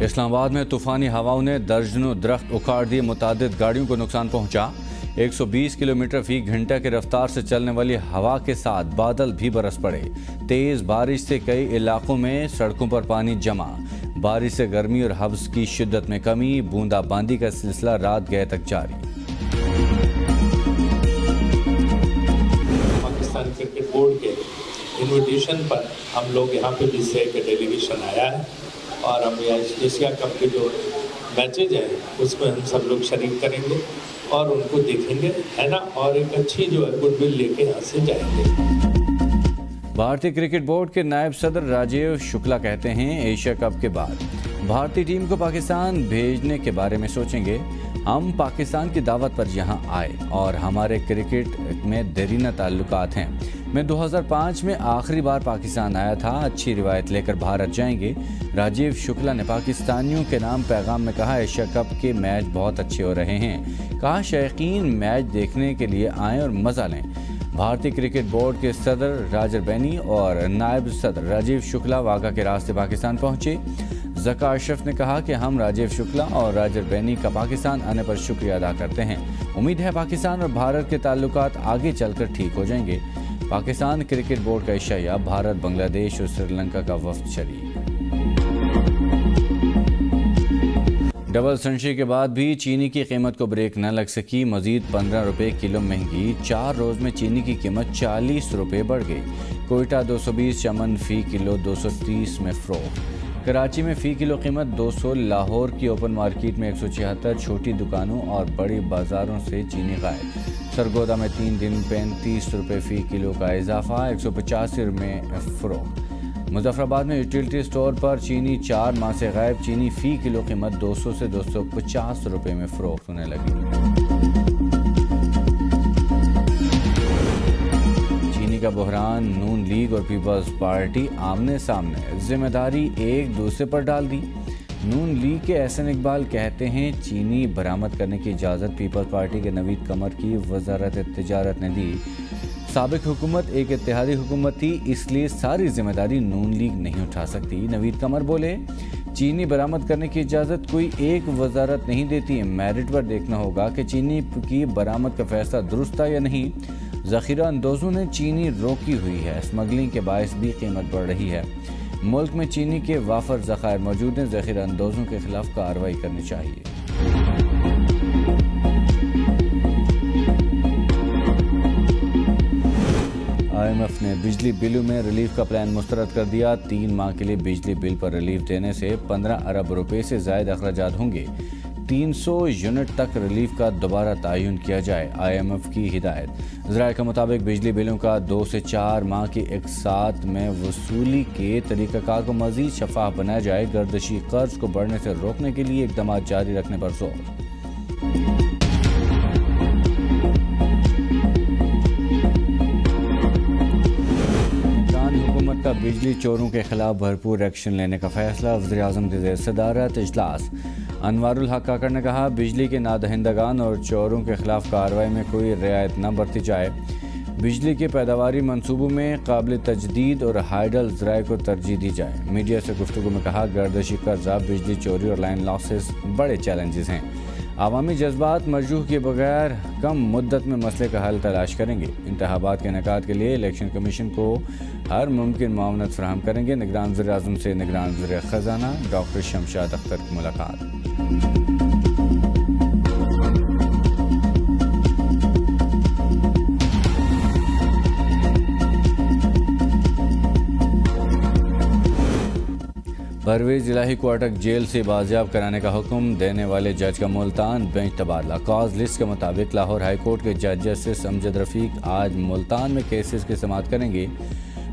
इस्लामाबाद में तूफानी हवाओं ने दर्जनों दरख्त उखाड़ दिए, मुतादिद गाड़ियों को नुकसान पहुंचा। 120 किलोमीटर फी घंटा की रफ्तार से चलने वाली हवा के साथ बादल भी बरस पड़े। तेज बारिश से कई इलाकों में सड़कों पर पानी जमा। बारिश से गर्मी और हब्स की शिद्दत में कमी। बूंदाबांदी का सिलसिला रात गए तक जारी। पाकिस्तान क्रिकेट बोर्ड के इन्विटेशन पर हम लोग यहाँ पे भी से एक डेलीगेशन आया है और हम एशिया कप के जो मैचेज हैं उसमें हम सब लोग शरीक करेंगे और उनको देखेंगे, है ना, और एक अच्छी जो है गुडविल लेके यहाँ से जाएंगे। भारतीय क्रिकेट बोर्ड के नायब सदर राजीव शुक्ला कहते हैं, एशिया कप के बाद भारतीय टीम को पाकिस्तान भेजने के बारे में सोचेंगे। हम पाकिस्तान की दावत पर यहाँ आए और हमारे क्रिकेट में देरीना ताल्लुकात हैं। मैं 2005 में आखिरी बार पाकिस्तान आया था। अच्छी रिवायत लेकर भारत जाएंगे। राजीव शुक्ला ने पाकिस्तानियों के नाम पैगाम में कहा, एशिया कप के मैच बहुत अच्छे हो रहे हैं। कहा, शौकीन मैच देखने के लिए आएँ और मज़ा लें। भारतीय क्रिकेट बोर्ड के सदर राजर बैनी और नायब सदर राजीव शुक्ला वाघा के रास्ते पाकिस्तान पहुंचे। ज़का अशरफ ने कहा कि हम राजीव शुक्ला और राजर बैनी का पाकिस्तान आने पर शुक्रिया अदा करते हैं। उम्मीद है पाकिस्तान और भारत के ताल्लुकात आगे चलकर ठीक हो जाएंगे। पाकिस्तान क्रिकेट बोर्ड का इशाया, भारत, बांग्लादेश और श्रीलंका का वफ्द शरीक। डबल संशय के बाद भी चीनी की कीमत को ब्रेक न लग सकी। मजीद 15 रुपये किलो महंगी। 4 रोज़ में चीनी की कीमत 40 रुपये बढ़ गई। कोयटा 220, चमन फ़ी किलो 230 में फ़रोख्त। कराची में फ़ी किलो कीमत 200। लाहौर की ओपन मार्केट में 176। छोटी दुकानों और बड़ी बाज़ारों से चीनी गायब। सरगोदा में 3 दिन 35 रुपये फ़ी किलो का इजाफा। 185 में फ़रोख्त। मुजफ्फराबाद में यूटिलिटी स्टोर पर चीनी 4 माह से गायब। चीनी फ़ी किलो कीमत 200 से 250 रुपये में फ़रोख्त होने लगी। चीनी का बहरान, नून लीग और पीपल्स पार्टी आमने सामने, जिम्मेदारी एक दूसरे पर डाल दी। नून लीग के एहसन इकबाल कहते हैं, चीनी बरामद करने की इजाज़त पीपल्स पार्टी के नवीद कमर की वजारत तिजारत ने दी। साबिक हुकूमत एक इत्तेहादी हुकूमत थी, इसलिए सारी जिम्मेदारी नून लीग नहीं उठा सकती। नवीद कमर बोले, चीनी बरामद करने की इजाज़त कोई एक वजारत नहीं देती। मेरिट पर देखना होगा कि चीनी की बरामद का फैसला दुरुस्त था या नहीं। ज़ख़ीरा अंदोज़ों ने चीनी रोकी हुई है। स्मगलिंग के बायस भी कीमत बढ़ रही है। मुल्क में चीनी के वाफर ज़खायर मौजूद हैं। ज़ख़ीरा अंदोज़ों के खिलाफ कार्रवाई करनी चाहिए। IMF ने बिजली बिलों में रिलीफ का प्लान मुस्तरद कर दिया। 3 माह के लिए बिजली बिल पर रिलीफ देने से 15 अरब रुपए से ज़ायद अखराजात होंगे। 300 यूनिट तक रिलीफ का दोबारा तयन किया जाए, IMF की हिदायत। ज़राए के मुताबिक बिजली बिलों का 2 से 4 माह की एक साथ में वसूली के तरीक़ाकार को मज़ीद शफ़ाफ बनाया जाए। गर्दशी कर्ज को बढ़ने से रोकने के लिए इक़दाम जारी रखने पर जोर। का बिजली चोरों के खिलाफ भरपूर एक्शन लेने का फैसला। वज़ीर-ए-आज़म की ज़ेर सदारत इजलास। अनवारुल हक काकड़ ने कहा, बिजली के नादहिंदगान और चोरों के खिलाफ कार्रवाई में कोई रियायत न बरती जाए। बिजली के पैदावारी मंसूबों में काबिल तजदीद और हाइडल ज़राए को तरजीह दी जाए। मीडिया से गुफ्तगू में कहा, गर्दशी कर्जा, बिजली चोरी और लाइन लॉसेस बड़े चैलेंजेस हैं। आवामी जज्बात मरजूह के बगैर कम मुद्दत में मसले का हल तलाश करेंगे। इंतखाबात के इनेकाद के लिए इलेक्शन कमीशन को हर मुमकिन मावनत फराहम करेंगे। निगरान वज़ीर-ए-आज़म से निगरान वज़ीर ख़ज़ाना डॉक्टर शमशाद अख्तर की मुलाकात। परवेज़ इलाही को अटक जेल से बाजियाब कराने का हुक्म देने वाले जज का मुल्तान बेंच तबादला। कॉज लिस्ट के मुताबिक लाहौर हाई कोर्ट के जज जस्टिस अमजद रफ़ीक आज मुल्तान में केसेस की समाअत करेंगे।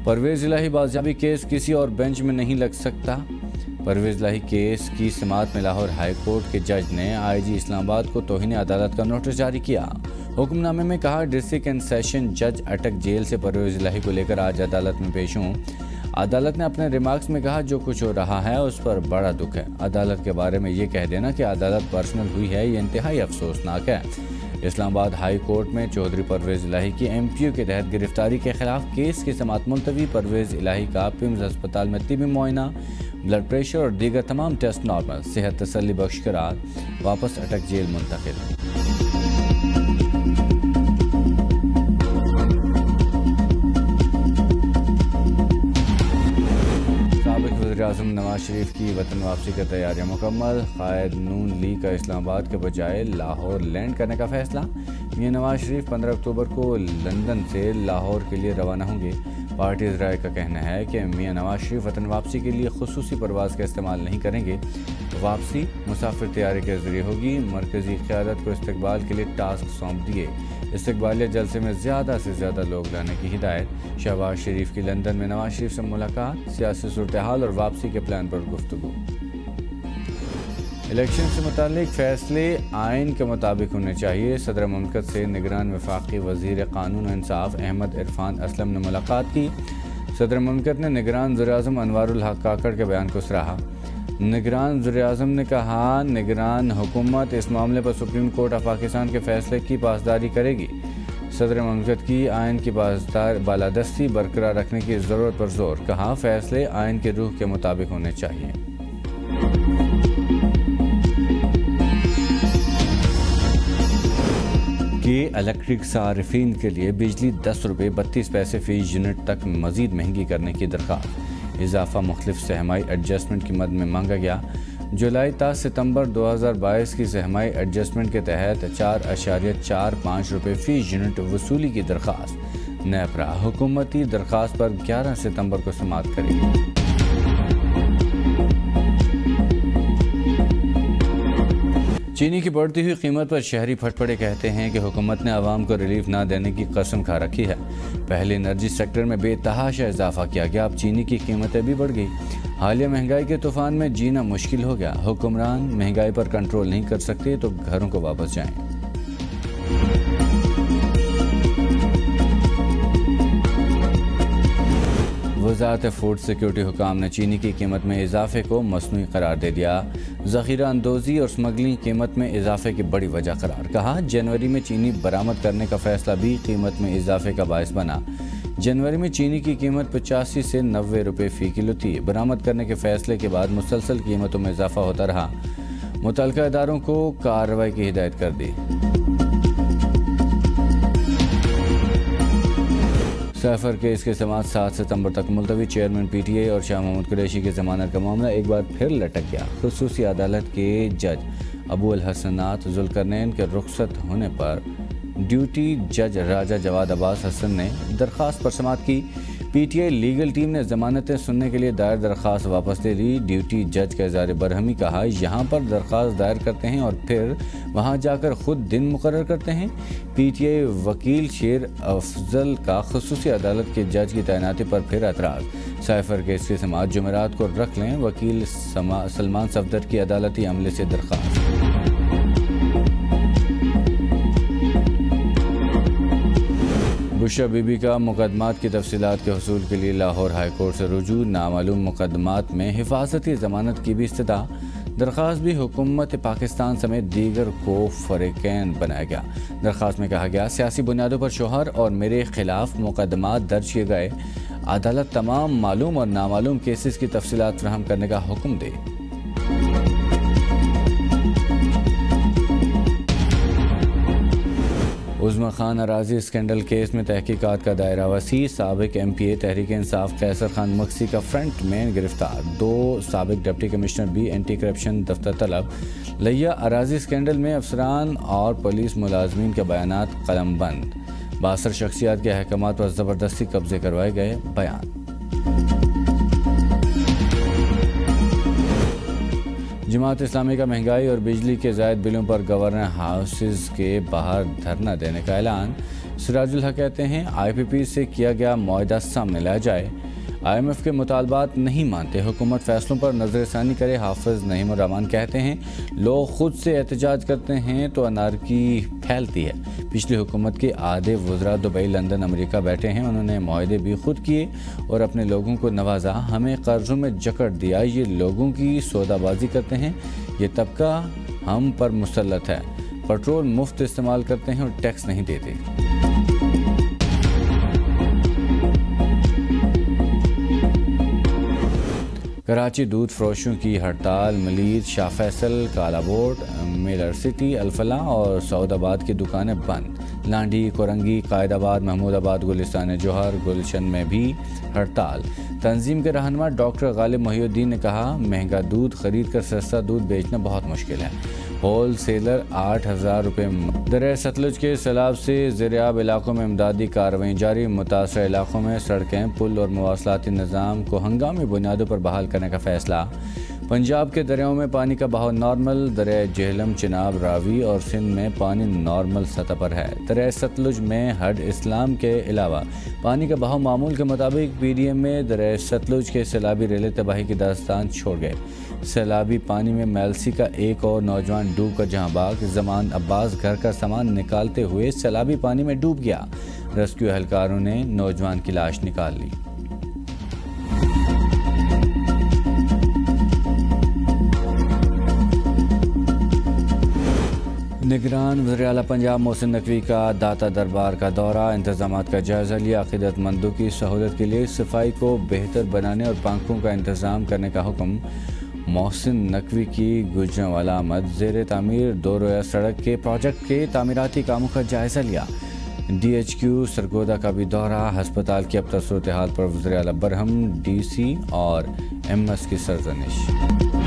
परवेज़ इलाही बाजियाबी केस किसी और बेंच में नहीं लग सकता। परवेज़ इलाही केस की समाअत में लाहौर हाई कोर्ट के जज ने IG इस्लामाबाद को तौहीन अदालत का नोटिस जारी किया। हुक्मनामे में कहा, डिस्ट्रिक्ट एंड सेशन जज अटक जेल से परवेज़ इलाही को लेकर आज अदालत में पेश हों। अदालत ने अपने रिमार्क्स में कहा, जो कुछ हो रहा है उस पर बड़ा दुख है। अदालत के बारे में ये कह देना कि अदालत पर्सनल हुई है, ये इंतहाई अफसोसनाक है। इस्लामाबाद हाई कोर्ट में चौधरी परवेज़ इलाही की MPO के तहत गिरफ्तारी के खिलाफ केस की समाअत मुलतवी। परवेज़ इलाही का पिम्स अस्पताल में तिबी मुआयना, ब्लड प्रेशर और दीगर तमाम टेस्ट नॉर्मल, सेहत तसल्ली बख्श करार, वापस अटक जेल मुंतकिल। वज़ीर-ए-आज़म नवाज शरीफ की वतन वापसी की तैयारियां मुकम्मल। कायद नून लीग का इस्लामाबाद के बजाय लाहौर लैंड करने का फैसला। मियां नवाज शरीफ 15 अक्टूबर को लंदन से लाहौर के लिए रवाना होंगे। पार्टी ज़राए का कहना है कि मियां नवाज शरीफ वतन वापसी के लिए खुसूसी परवाज़ का इस्तेमाल नहीं करेंगे। वापसी मुसाफिर तैयारी के ज़रिए होगी। मरकज़ी क़यादत को इस्तकबाल के लिए टास्क सौंप दिए। इस्तकबालिया जलसे में ज़्यादा से ज़्यादा लोग लाने की हिदायत। शहबाज शरीफ की लंदन में नवाज शरीफ से मुलाकात, सियासी सूरत हाल और वापसी के प्लान पर गुफ्तगू। इलेक्शन से मुताल्लिक फ़ैसले आइन के मुताबिक होने चाहिए। सदर मुमलकत से निगरान वफाकी वज़ीर क़ानून और इंसाफ अहमद इरफान असलम ने मुलाकात की। सदर मुमलकत ने निगरान वज़ीर-ए-आज़म अनवारुल हक काकड़ के बयान को सराहा। निगरान वज़ीर-ए-आज़म ने कहा, निगरान हुकूमत इस मामले पर सुप्रीम कोर्ट ऑफ पाकिस्तान के फैसले की पासदारी करेगी। सदर मुमलकत की आइन की बालादस्ती बरकरार रखने की ज़रूरत पर जोर। कहा, फैसले आइन के रूह के मुताबिक होने चाहिए। कि इलेक्ट्रिक सारिफिन के लिए बिजली 10 रुपये 32 पैसे फ़ी यूनिट तक मज़ीद महंगी करने की दरख्वास्त। इजाफा मुख्तलिफ सहमाई एडजस्टमेंट की मद में मांगा गया। जुलाई ता सितंबर 2022 की सहमाई एडजस्टमेंट के तहत 4.45 रुपये फ़ी यूनिट वसूली की दरख्वास्त। नेपरा हुकूमती दरख्वास्त पर 11 सितंबर को समाअत करेगी। चीनी की बढ़ती हुई कीमत पर शहरी फटफड़े कहते हैं कि हुकूमत ने आवाम को रिलीफ ना देने की कसम खा रखी है। पहले एनर्जी सेक्टर में बेतहाशा इजाफा किया गया, अब चीनी की कीमतें भी बढ़ गई। हालिया महंगाई के तूफान में जीना मुश्किल हो गया। हुक्मरान महंगाई पर कंट्रोल नहीं कर सकते तो घरों को वापस जाएं। वज़ारत फूड सिक्योरिटी हुकाम ने चीनी की कीमत में इजाफे को मसनूई करार दे दिया। ज़ख़ीरा अंदोज़ी और स्मगलिंग कीमत में इजाफे की बड़ी वजह करार। कहा, जनवरी में चीनी बरामद करने का फैसला भी कीमत में इजाफे का बायस बना। जनवरी में चीनी की कीमत 85 से 90 रुपये फ़ी किलो थी। बरामद करने के फैसले के बाद मुसलसल कीमतों में इजाफा होता रहा। मुतल्लिका इदारों को कार्रवाई की हिदायत कर दी। सैफर केस के समाअत 7 सितंबर तक मुलतवी। चेयरमैन PTA और शाह महमूद कुरैशी की जमानत का मामला एक बार फिर लटक गया। खुसूसी अदालत के जज अबू अल हसनात जुल्करनैन के रुखसत होने पर ड्यूटी जज राजा जवाद अब्बास हसन ने दरख्वास्त पर समाअत की। PTA लीगल टीम ने जमानतें सुनने के लिए दायर दरख्वास्त वापस ले ली। ड्यूटी जज का इज़हार बरहमी। कहा, यहाँ पर दरख्वास्त दायर करते हैं और फिर वहाँ जाकर खुद दिन मुकर्रर करते हैं। PTA वकील शेर अफजल का खुसूसी अदालत के जज की तैनाती पर फिर एतराज़। साइफर केस की समाअत जुमेरात को रख लें। वकील सलमान सफदर की अदालती अमले से दरख्वास्त। बुशरा बीबी का मुकदमात की तफसीलात के हसूल के लिए लाहौर हाई कोर्ट से रुजू। नामालूम मुकदमात में हिफाजती ज़मानत की भी इस्तदा। दरख्वास्त भी हुकूमत पाकिस्तान समेत दीगर को फ़रीक़ैन बनाया गया। दरख्वास्त में कहा गया, सियासी बुनियादों पर शोहर और मेरे खिलाफ मुकदमात दर्ज किए गए। अदालत तमाम मालूम और नामालूम केसेस की तफसीलात फराहम करने का हुक्म दे। उज़्मा खान अराजी स्कैंडल केस में तहकीकात का दायरा वसी। साबिक MPA तहरीक इंसाफ कैसर खान मक्सी का फ्रंट मैन गिरफ्तार। 2 साबिक डिप्टी कमिश्नर भी एंटी करप्शन दफ्तर तलब। लिया अराजी स्कैंडल में अफसरान और पुलिस मुलाजमीन के बयानात कलमबंद। 62 शख्सियात के अहकामात पर ज़बरदस्ती कब्जे करवाए गए। बयान। जमात इस्लामी का महंगाई और बिजली के ज़ायद बिलों पर गवर्नर हाउसेस के बाहर धरना देने का ऐलान। सिराजुल हक कहते हैं, IPP से किया गया मुआहदा सामने लाया जाए। IMF के मुतालबात नहीं मानते, हुकूमत फैसलों पर नज़रसानी करे। हाफिज़ नईम उर रहमान कहते हैं, लोग खुद से एहतजाज करते हैं तो अनारकी फैलती है। पिछली हुकूमत के आधे वज़रा दुबई, लंदन, अमेरिका बैठे हैं। उन्होंने मुआहदे भी खुद किए और अपने लोगों को नवाजा। हमें कर्ज़ों में जकड़ दिया। ये लोगों की सौदाबाजी करते हैं। ये तबका हम पर मुसल्लत है। पेट्रोल मुफ्त इस्तेमाल करते हैं और टैक्स नहीं देते। कराची दूध फरोशों की हड़ताल। मलीद, शाह फैसल, कालाबोट, मिलर सिटी, अल्फला और सऊदाबाद की दुकानें बंद। लांडी, कोरंगी, कायदाबाद, महमूदाबाद, गुलिस्तान जौहर, गुलशन में भी हड़ताल। तंजीम के रहनुमा डॉक्टर गालिब मोहिउद्दीन ने कहा, महंगा दूध खरीद कर सस्ता दूध बेचना बहुत मुश्किल है। होल सेलर 8,000 रुपये। दरिया सतलुज के सैलाब से ज़ेरियाब इलाकों में इमदादी कार्रवाई जारी। मुतासर इलाकों में सड़कें, पुल और मवासलाती निज़ाम को हंगामी बुनियादों पर बहाल करने का फैसला। पंजाब के दरियाओं में पानी का बहाव नॉर्मल। दरिया झेलम, चिनाब, रावी और सिंध में पानी नॉर्मल सतह पर है। दरिया सतलुज में हड इस्लाम के अलावा पानी का बहाव मामूल के मुताबिक। पीडीएम में दरिया सतलुज के सैलाबी रेले तबाही की दास्तान छोड़ गए। सैलाबी पानी में मेलसी का एक और नौजवान डूब कर जहां बाग। जमान अब्बास घर का सामान निकालते हुए सैलाबी पानी में डूब गया। रेस्क्यू एहलकारों ने नौजवान की लाश निकाल ली। निगरान वज़ीर आला पंजाब मोहसिन नकवी का दाता दरबार का दौरा। इंतजामात का जायजा लिया। अक़ीदतमंदों की सहूलत के लिए सफाई को बेहतर बनाने और पांकों का इंतजाम करने का हुक्म। मोहसिन नकवी की गुजरांवाला आमद। ज़ेर तामीर दो रोया सड़क के प्रोजेक्ट के तामीराती कामों का जायजा लिया। DHQ सरगोदा का भी दौरा। हस्पताल की अब तक सूरत हाल पर वज़ीर आला बरहम, DC और MS की सरजनिश।